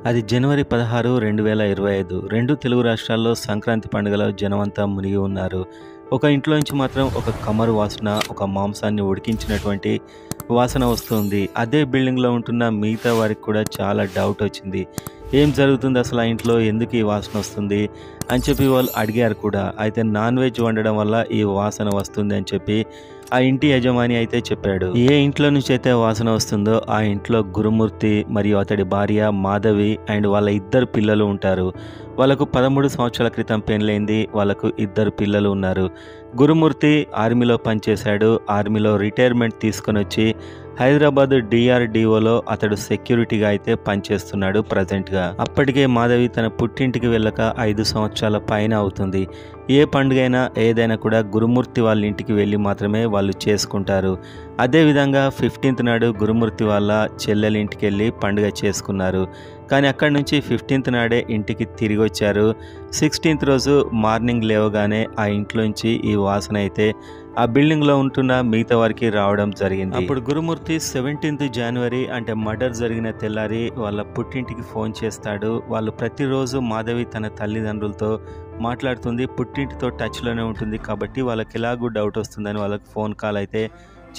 అది జనవరి 16, 2025. 2 తెలుగు రాష్ట్రాల్లో సంక్రాంతి పండుగలో జనమంతా మునిగి ఉన్నారు. ఒక ఇంట్లో నుంచి మాత్రం ఒక కమరు వాసన, ఒక మాంసాన్ని ఉడికించినటువంటి వాసన వస్తుంది. అదే బిల్డింగ్‌లో ఉంటున్న మిగతా వారికి కూడా చాలా డౌట్ వచ్చింది. ఏం జరుగుతుంది అసలు ఆ ఇంట్లో? ఎందుకు ఈ వాసన వస్తుంది? అని చెప్పి వాళ్ళు అడిగారు కూడా. అయితే నాన్ వెజ్ వండడం వల్ల ఈ వాసన వస్తుంది అని చెప్పి ఆ ఇంటి యజమాని అయితే చెప్పాడు. ఏ ఇంట్లో నుంచి అయితే వాసన వస్తుందో ఆ ఇంట్లో గురుమూర్తి మరియు అతడి భార్య మాధవి అండ్ వాళ్ళ ఇద్దరు పిల్లలు ఉంటారు. వాళ్ళకు 13 సంవత్సరాల క్రితం పెళ్ళైంది. వాళ్ళకు ఇద్దరు పిల్లలు ఉన్నారు. గురుమూర్తి ఆర్మీలో పనిచేశాడు. ఆర్మీలో రిటైర్మెంట్ తీసుకొని వచ్చి హైదరాబాద్ DRDOలో అతడు సెక్యూరిటీగా అయితే పనిచేస్తున్నాడు ప్రజెంట్గా. అప్పటికే మాధవి తన పుట్టింటికి వెళ్ళక 5 సంవత్సరాల పైన అవుతుంది. ఏ పండుగైనా ఏదైనా కూడా గురుమూర్తి వాళ్ళ ఇంటికి వెళ్ళి మాత్రమే వాళ్ళు చేసుకుంటారు. అదేవిధంగా 15th నాడు గురుమూర్తి వాళ్ళ చెల్లెల ఇంటికి వెళ్ళి పండుగ చేసుకున్నారు. కానీ అక్కడి నుంచి 15th నాడే ఇంటికి తిరిగి వచ్చారు. 16th రోజు మార్నింగ్ లేవగానే ఆ ఇంట్లోంచి ఈ వాసన అయితే ఆ బిల్డింగ్లో ఉంటున్న మిగతా వారికి రావడం జరిగింది. అప్పుడు గురుమూర్తి 17th జనవరి అంటే మర్డర్ జరిగిన తెల్లారి వాళ్ళ పుట్టింటికి ఫోన్ చేస్తాడు. వాళ్ళు ప్రతిరోజు మాధవి తన తల్లిదండ్రులతో మాట్లాడుతుంది. పుట్టింటితో టచ్లోనే ఉంటుంది కాబట్టి వాళ్ళకి ఎలాగూ డౌట్ వస్తుందని వాళ్ళకి ఫోన్ కాల్ అయితే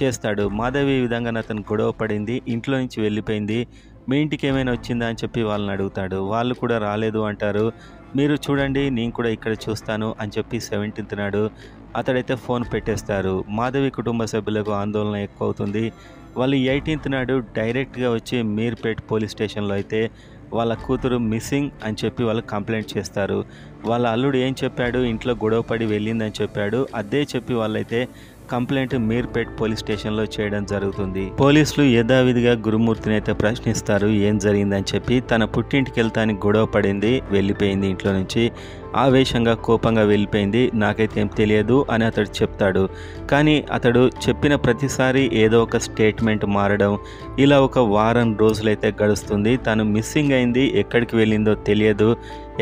చేస్తాడు. మాధవి ఈ విధంగా అతను గొడవ పడింది, ఇంట్లో నుంచి వెళ్ళిపోయింది, మీ ఇంటికి ఏమైనా వచ్చిందా అని చెప్పి వాళ్ళని అడుగుతాడు. వాళ్ళు కూడా రాలేదు అంటారు. మీరు చూడండి, నేను కూడా ఇక్కడ చూస్తాను అని చెప్పి 17th నాడు అతడైతే ఫోన్ పెట్టేస్తారు. మాధవి కుటుంబ సభ్యులకు ఆందోళన ఎక్కువ అవుతుంది. వాళ్ళు 18th నాడు డైరెక్ట్గా వచ్చి మీర్పేట్ పోలీస్ స్టేషన్లో అయితే వాళ్ళ కూతురు మిస్సింగ్ అని చెప్పి వాళ్ళు కంప్లైంట్ చేస్తారు. వాళ్ళ అల్లుడు ఏం చెప్పాడు, ఇంట్లో గొడవపడి వెళ్ళిందని చెప్పాడు. అదే చెప్పి వాళ్ళైతే కంప్లైంట్ మీర్పేట్ పోలీస్ స్టేషన్లో చేయడం జరుగుతుంది. పోలీసులు యథావిధిగా గురుమూర్తిని అయితే ప్రశ్నిస్తారు ఏం జరిగిందని చెప్పి. తన పుట్టింటికి వెళ్తానికి గొడవ పడింది, వెళ్ళిపోయింది ఇంట్లో నుంచి, ఆవేశంగా కోపంగా వెళ్ళిపోయింది, నాకైతే ఏం తెలియదు అని అతడు చెప్తాడు. కానీ అతడు చెప్పిన ప్రతిసారి ఏదో ఒక స్టేట్మెంట్ మారడం, ఇలా ఒక వారం రోజులైతే గడుస్తుంది. తను మిస్సింగ్ అయింది, ఎక్కడికి వెళ్ళిందో తెలియదు,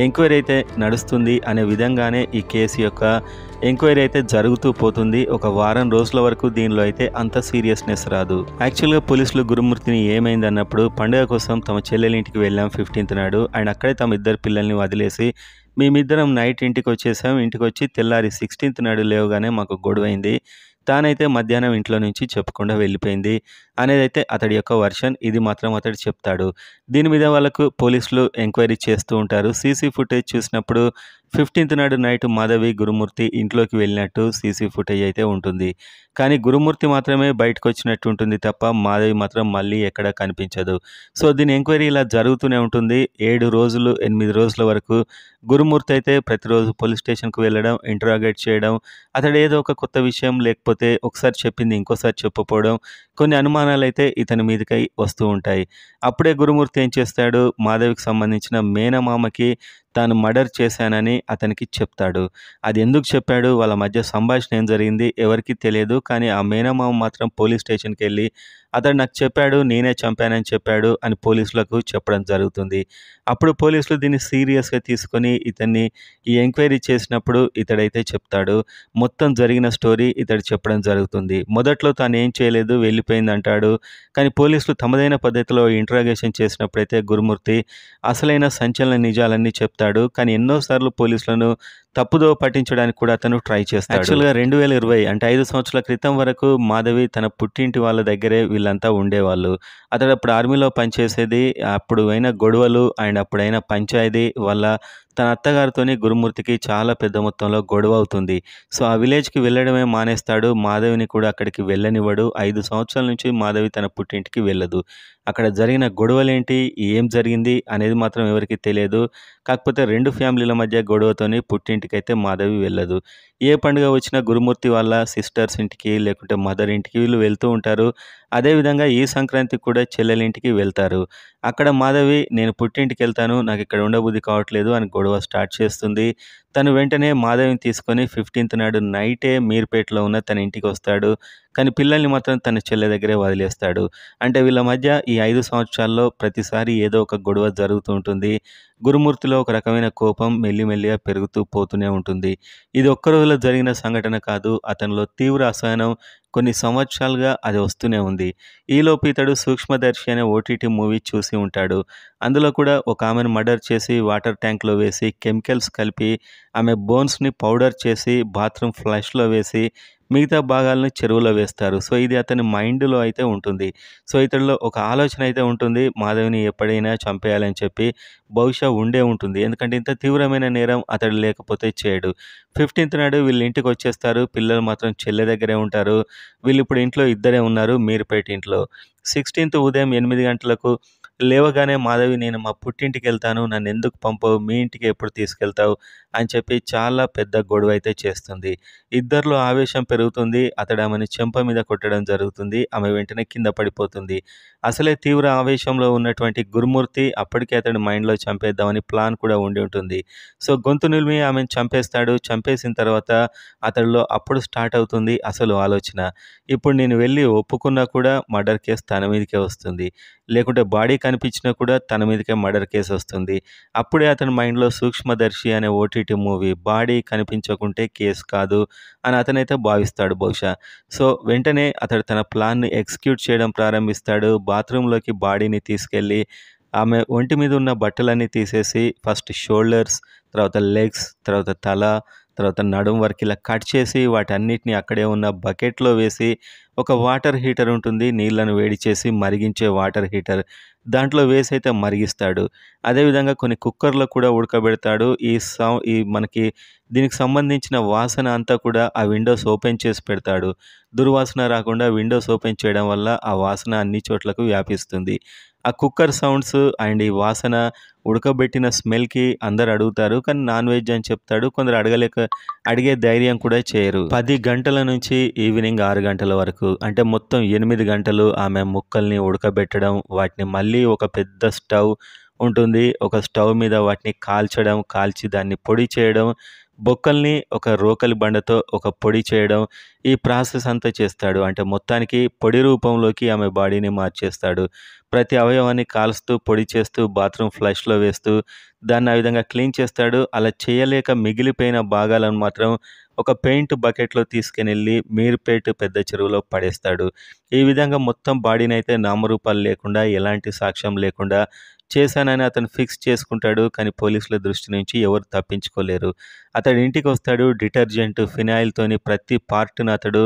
ఎంక్వైరీ అయితే నడుస్తుంది అనే విధంగానే ఈ కేసు యొక్క ఎంక్వైరీ అయితే జరుగుతూ పోతుంది. ఒక వారం రోజుల వరకు దీనిలో అయితే అంత సీరియస్నెస్ రాదు. యాక్చువల్గా పోలీసులు గురుమూర్తిని ఏమైంది అన్నప్పుడు, పండుగ కోసం తమ చెల్లెల ఇంటికి వెళ్ళాం 15th నాడు అండ్ అక్కడే తమ ఇద్దరు పిల్లల్ని వదిలేసి మేమిద్దరం నైట్ ఇంటికి వచ్చేసాం. ఇంటికి వచ్చి తెల్లారి 16th నాడు లేవగానే మాకు గొడవైంది, తానైతే మధ్యాహ్నం ఇంట్లో నుంచి చెప్పకుండా వెళ్ళిపోయింది అనేది అయితే అతడి యొక్క వర్షన్. ఇది మాత్రం అతడు చెప్తాడు. దీని మీద వాళ్ళకు పోలీసులు ఎంక్వైరీ చేస్తూ ఉంటారు. సీసీ ఫుటేజ్ చూసినప్పుడు 15th నాడు నైట్ మాధవి గురుమూర్తి ఇంట్లోకి వెళ్ళినట్టు సీసీ ఫుటేజ్ అయితే ఉంటుంది. కానీ గురుమూర్తి మాత్రమే బయటకు వచ్చినట్టు ఉంటుంది తప్ప మాధవి మాత్రం మళ్ళీ ఎక్కడ కనిపించదు. సో దీని ఎంక్వైరీ ఇలా జరుగుతూనే ఉంటుంది. 7 రోజులు 8 రోజుల వరకు గురుమూర్తి అయితే ప్రతిరోజు పోలీస్ స్టేషన్కు వెళ్ళడం, ఇంటరాగేట్ చేయడం, అతడు ఏదో ఒక కొత్త విషయం లేకపోతే ఒకసారి చెప్పింది ఇంకోసారి చెప్పకపోవడం, కొన్ని అనుమానాలు అయితే ఇతని మీదకై వస్తూ ఉంటాయి. అప్పుడే గురుమూర్తి ఏం చేస్తాడు, మాధవికి సంబంధించిన మేనమామకి తాను మర్డర్ చేశానని అతనికి చెప్తాడు. అది ఎందుకు చెప్పాడు, వాళ్ళ మధ్య సంభాషణ ఏం జరిగింది ఎవరికి తెలియదు. కానీ ఆ మేనమామ మాత్రం పోలీస్ స్టేషన్కి వెళ్ళి అతడు నాకు చెప్పాడు, నేనే చంపానని చెప్పాడు అని పోలీసులకు చెప్పడం జరుగుతుంది. అప్పుడు పోలీసులు దీన్ని సీరియస్గా తీసుకొని ఇతన్ని ఈ ఎంక్వైరీ చేసినప్పుడు ఇతడైతే చెప్తాడు. మొత్తం జరిగిన స్టోరీ ఇతడు చెప్పడం జరుగుతుంది. మొదట్లో తాను ఏం చేయలేదు, వెళ్ళిపోయింది అంటాడు. కానీ పోలీసులు తమదైన పద్ధతిలో ఇంట్రాగేషన్ చేసినప్పుడైతే గురుమూర్తి అసలైన సంచలన నిజాలన్నీ చెప్తాడు. కానీ ఎన్నోసార్లు పోలీసులను తప్పుదో పట్టించడానికి కూడా అతను ట్రై చేస్తాడు. యాక్చువల్గా 2020 అంటే 5 సంవత్సరాల క్రితం వరకు మాధవి తన పుట్టింటి వాళ్ళ దగ్గరే వీళ్ళంతా ఉండేవాళ్ళు. అతడు అప్పుడు ఆర్మీలో పనిచేసేది. అప్పుడు అయిన గొడవలు అండ్ అప్పుడైన పంచాయతీ వల్ల తన అత్తగారితోని గురుమూర్తికి చాలా పెద్ద మొత్తంలో గొడవ అవుతుంది. సో ఆ విలేజ్కి వెళ్ళడమే మానేస్తాడు. మాధవిని కూడా అక్కడికి వెళ్ళనివ్వడు. 5 సంవత్సరాల నుంచి మాధవి తన పుట్టింటికి వెళ్ళదు. అక్కడ జరిగిన గొడవలేంటి, ఏం జరిగింది అనేది మాత్రం ఎవరికి తెలియదు. కాకపోతే 2 ఫ్యామిలీల మధ్య గొడవతోని పుట్టింటికైతే మాధవి వెళ్ళదు. ఏ పండుగ వచ్చినా గురుమూర్తి వాళ్ళ సిస్టర్స్ ఇంటికి లేకుంటే మదర్ ఇంటికి వీళ్ళు వెళ్తూ ఉంటారు. అదేవిధంగా ఈ సంక్రాంతికి కూడా చెల్లెలింటికి వెళ్తారు. అక్కడ మాధవి నేను పుట్టింటికి వెళ్తాను, నాకు ఇక్కడ ఉండబుద్ధి కావట్లేదు అని గొడవ స్టార్ట్ చేస్తుంది. తను వెంటనే మాధవిని తీసుకొని 15th నాడు నైటే మీర్పేటలో ఉన్న తన ఇంటికి వస్తాడు. కానీ పిల్లల్ని మాత్రం తన చెల్లె దగ్గరే వదిలేస్తాడు. అంటే వీళ్ళ మధ్య ఈ 5 సంవత్సరాల్లో ప్రతిసారి ఏదో ఒక గొడవ జరుగుతూ ఉంటుంది. గురుమూర్తిలో ఒక రకమైన కోపం మెల్లిమెల్లిగా పెరుగుతూ పోతూనే ఉంటుంది. ఇది ఒక్క రోజులో రోజుల్లో జరిగిన సంఘటన కాదు. అతనిలో తీవ్ర అసహనం కొన్ని సంవత్సరాలుగా అది వస్తూనే ఉంది. ఈలోపు ఇతడు 'సూక్ష్మదర్శి' అనే ఓటీటీ మూవీ చూసి ఉంటాడు. అందులో కూడా ఒక ఆమెను మర్డర్ చేసి వాటర్ ట్యాంక్‌లో వేసి కెమికల్స్ కలిపి ఆమె బోన్స్‌ని పౌడర్ చేసి బాత్రూమ్ ఫ్లష్‌లో వేసి మిగతా భాగాలను చెరువులో వేస్తారు. సో, ఇది అతని మైండ్‌లో అయితే ఉంటుంది. సో, ఇతడిలో ఒక ఆలోచన అయితే ఉంటుంది. మాధవిని ఎప్పుడైనా చంపేయాలని చెప్పి బహుశా ఉండే ఉంటుంది. ఎందుకంటే ఇంత తీవ్రమైన నేరం అతడు లేకపోతే చేయడు. 15థ్ నాడు వీళ్ళ ఇంటికొచ్చేస్తారు. పిల్లలు మాత్రం చెల్లె దగ్గరే ఉంటారు. వీళ్ళిప్పుడు ఇంట్లో ఇద్దరే ఉన్నారు మీర్పేట ఇంట్లో. 16థ్ ఉదయం 8 గంటలకు లేవగానే మాధవి నేను మా పుట్టింటికెళ్తాను. నన్నెందుకు పంపవు? మీ ఇంటికి ఎప్పుడు తీసుకెళ్తావు? అని చెప్పి చాలా పెద్ద గొడవైతే చేస్తుంది. ఇద్దరిలో ఆవేశం పెరుగుతుంది. అతడు ఆమెను చెంప మీద కొట్టడం జరుగుతుంది. ఆమె వెంటనే కింద పడిపోతుంది. అసలే తీవ్ర ఆవేశంలో ఉన్నటువంటి గురుమూర్తి అప్పటికే అతడి మైండ్‌లో చంపేద్దామని ప్లాన్ కూడా ఉండి ఉంటుంది. సో, గొంతు నులిమి ఆమెను చంపేస్తాడు. చంపేసిన తర్వాత అతడిలో అప్పుడు స్టార్ట్ అవుతుంది అసలు ఆలోచన. ఇప్పుడు నేను వెళ్ళి ఒప్పుకున్నా కూడా మర్డర్ కేస్ తన మీదకే వస్తుంది. లేకుంటే బాడీ కనిపించినా కూడా తన మీదకే మర్డర్ కేస్ వస్తుంది. అప్పుడే అతని మైండ్‌లో 'సూక్ష్మదర్శి' అనే ఓటీటీ మూవీ బాడీ కనిపించకుంటే కేస్ కాదు అని అతనైతే భావిస్తాడు బహుశా. సో, వెంటనే అతడు తన ప్లాన్‌ని ఎగ్జిక్యూట్ చేయడం ప్రారంభిస్తాడు. బాత్రూంలోకి బాడీని తీసుకెళ్ళి ఆమె ఒంటి మీద ఉన్న బట్టలన్నీ తీసేసి ఫస్ట్ షోల్డర్స్, తర్వాత లెగ్స్, తర్వాత తల, తర్వాత నడుం వరకు ఇలా కట్ చేసి వాటన్నిటిని అక్కడే ఉన్న బకెట్‌లో వేసి ఒక వాటర్ హీటర్ ఉంటుంది. నీళ్లను వేడి చేసి మరిగించే వాటర్ హీటర్. దాంట్లో వేసైతే మరిగిస్తాడు. అదేవిధంగా కొన్ని కుక్కర్‌లో కూడా ఉడకబెడతాడు. ఈ మనకి దీనికి సంబంధించిన వాసన అంతా కూడా ఆ విండోస్ ఓపెన్ చేసి పెడతాడు. దుర్వాసన రాకుండా విండోస్ ఓపెన్ చేయడం వల్ల ఆ వాసన అన్ని చోట్లకు వ్యాపిస్తుంది. ఆ కుక్కర్ సౌండ్స్ అండ్ ఈ వాసన ఉడకబెట్టిన స్మెల్‌కి అందరూ అడుగుతారు. కానీ నాన్ వెజ్ అని చెప్తాడు. కొందరు అడిగే ధైర్యం కూడా చేయరు. 10 గంటల నుంచి ఈవినింగ్ 6 గంటల వరకు అంటే మొత్తం 8 గంటలు ఆమె ముక్కల్ని ఉడకబెట్టడం, వాటిని మళ్ళీ ఒక పెద్ద స్టవ్ ఉంటుంది. ఒక స్టవ్ మీద వాటిని కాల్చడం, కాల్చి దాన్ని పొడి చేయడం, బొక్కల్ని ఒక రోకలి బండతో ఒక పొడి చేయడం, ఈ ప్రాసెస్ అంతా చేస్తాడు. అంటే మొత్తానికి పొడి రూపంలోకి ఆమె బాడీని మార్చేస్తాడు. ప్రతి అవయవాన్ని కాలుస్తూ, పొడి చేస్తూ, బాత్రూమ్ ఫ్లష్‌లో వేస్తూ, దాన్ని ఆ విధంగా క్లీన్ చేస్తాడు. అలా చేయలేక మిగిలిపోయిన భాగాలను మాత్రం ఒక పెయింట్ బకెట్‌లో తీసుకెళ్ళి మీర్పేట్ పెద్ద చెరువులో పడేస్తాడు. ఈ విధంగా మొత్తం బాడీనైతే నామరూపాలు లేకుండా, ఎలాంటి సాక్ష్యం లేకుండా చేశానని అతను ఫిక్స్ చేసుకుంటాడు. కానీ పోలీసుల దృష్టి నుంచి ఎవరు తప్పించుకోలేరు. అతడు ఇంటికొస్తాడు. డిటర్జెంట్, ఫినాయిల్‌తోని ప్రతి పార్ట్‌ని అతడు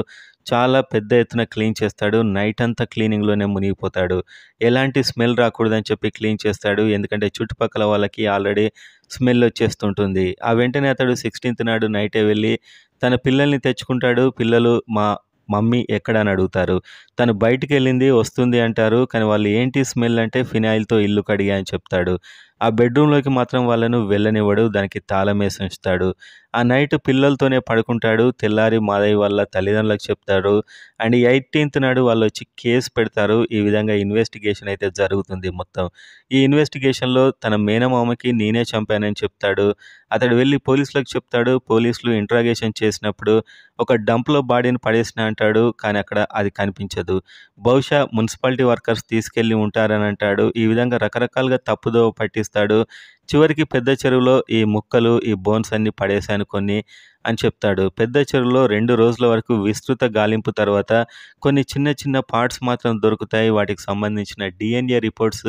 చాలా పెద్ద ఎత్తున క్లీన్ చేస్తాడు. నైట్ అంతా క్లీనింగ్‌లోనే మునిగిపోతాడు. ఎలాంటి స్మెల్ రాకూడదని చెప్పి క్లీన్ చేస్తాడు. ఎందుకంటే చుట్టుపక్కల వాళ్ళకి ఆల్రెడీ స్మెల్ వచ్చేస్తుంటుంది. ఆ వెంటనే అతడు 16థ్ నాడు నైటే వెళ్ళి తన పిల్లల్ని తెచ్చుకుంటాడు. పిల్లలు మా మమ్మీ ఎక్కడ అని అడుగుతారు. తను బయటికెళ్ళింది వస్తుంది అంటారు. కానీ వాళ్ళు ఏంటి స్మెల్ అంటే ఫినాయిల్‌తో ఇల్లు కడిగా అని చెప్తాడు. ఆ బెడ్‌రూమ్‌లోకి మాత్రం వాళ్ళను వెళ్ళనివ్వడు. దానికి తాళమేసి ఉంచుతాడు. ఆ నైట్ పిల్లలతోనే పడుకుంటాడు. తెల్లారి మాధవి వాళ్ళ తల్లిదండ్రులకు చెప్తాడు. అండ్ 18థ్ నాడు వాళ్ళొచ్చి కేస్ పెడతారు. ఈ విధంగా ఇన్వెస్టిగేషన్ అయితే జరుగుతుంది మొత్తం. ఈ ఇన్వెస్టిగేషన్‌లో తన మేనమామకి నేనే చంపానని చెప్తాడు. అతడు వెళ్లి పోలీసులకు చెప్తాడు. పోలీసులు ఇంట్రాగేషన్ చేసినప్పుడు ఒక డంప్‌లో బాడీని పడేసినా అంటాడు. కానీ అక్కడ అది కనిపించదు. బహుశా మున్సిపాలిటీ వర్కర్స్ తీసుకెళ్ళి ఉంటారని అంటాడు. ఈ విధంగా రకరకాలుగా తప్పుదోవ పట్టిస్తాడు. చివరికి పెద్ద చెరువులో ఈ ముక్కలు, ఈ బోన్స్ అన్నీ పడేశాను కొన్ని అని చెప్తాడు. పెద్ద చెరువులో 2 రోజుల వరకు విస్తృత గాలింపు తర్వాత కొన్ని చిన్న చిన్న పార్ట్స్ మాత్రం దొరుకుతాయి. వాటికి సంబంధించిన డీఎన్ఏ రిపోర్ట్స్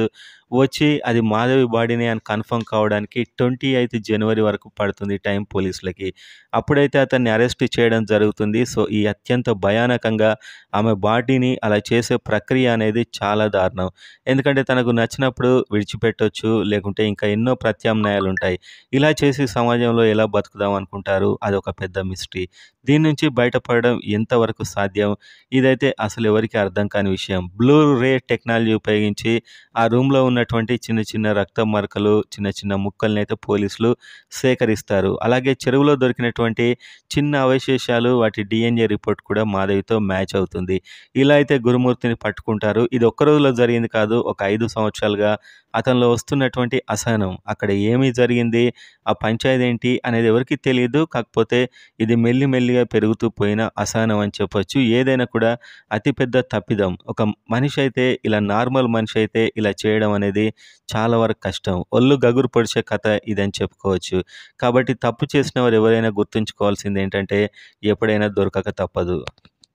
వచ్చి అది మాధవి బాడీనే అని కన్ఫర్మ్ కావడానికి 28 జనవరి వరకు పడుతుంది టైం పోలీసులకి. అప్పుడైతే అతన్ని అరెస్ట్ చేయడం జరుగుతుంది. సో, ఈ అత్యంత భయానకంగా ఆమె బాడీని అలా చేసే ప్రక్రియ అనేది చాలా దారుణం. ఎందుకంటే తనకు నచ్చినప్పుడు విడిచిపెట్టొచ్చు, లేకుంటే ఇంకా ఎన్నో ప్రత్యామ్నాయాలుంటాయి. ఇలా చేసి సమాజంలో ఎలా బతుకుదాం అనుకుంటారు. అదొక పెద్ద మిస్టరీ. దీని నుంచి బయటపడడం ఎంతవరకు సాధ్యం? ఇదైతే అసలు ఎవరికీ అర్థం కాని విషయం. బ్లూ రే టెక్నాలజీ ఉపయోగించి ఆ రూమ్‌లో ఉన్నటువంటి చిన్న చిన్న రక్తం మరకలు, చిన్న చిన్న ముక్కల్నైతే పోలీసులు సేకరిస్తారు. అలాగే చెరువులో దొరికినటువంటి చిన్న అవశేషాలు, వాటి డీఎన్ఏ రిపోర్ట్ కూడా మాధవితో మ్యాచ్ అవుతుంది. ఇలా అయితే గురుమూర్తిని పట్టుకుంటారు. ఇది ఒక్క రోజులో జరిగింది కాదు. ఒక 5 సంవత్సరాలుగా అతనిలో వస్తున్నటువంటి అసహనం, అక్కడ ఏమి జరిగింది, ఆ పంచాయతీ ఏంటి అనేది ఎవరికీ తెలీదు. కాకపోతే ఇది మెల్లిమెల్లిగా పెరుగుతూ పోయిన అసహనం అని చెప్పొచ్చు. ఏదైనా కూడా అతిపెద్ద తప్పిదం. ఒక మనిషి అయితే ఇలా నార్మల్ మనిషి అయితే ఇలా చేయడం అనేది అనేది చాలా వరకు కష్టం. ఒళ్ళు గగురు పొడిచే కథ ఇదని చెప్పుకోవచ్చు. కాబట్టి తప్పు చేసిన వారు ఎవరైనా గుర్తుంచుకోవాల్సిందేంటంటే ఎప్పుడైనా దొరకక తప్పదు.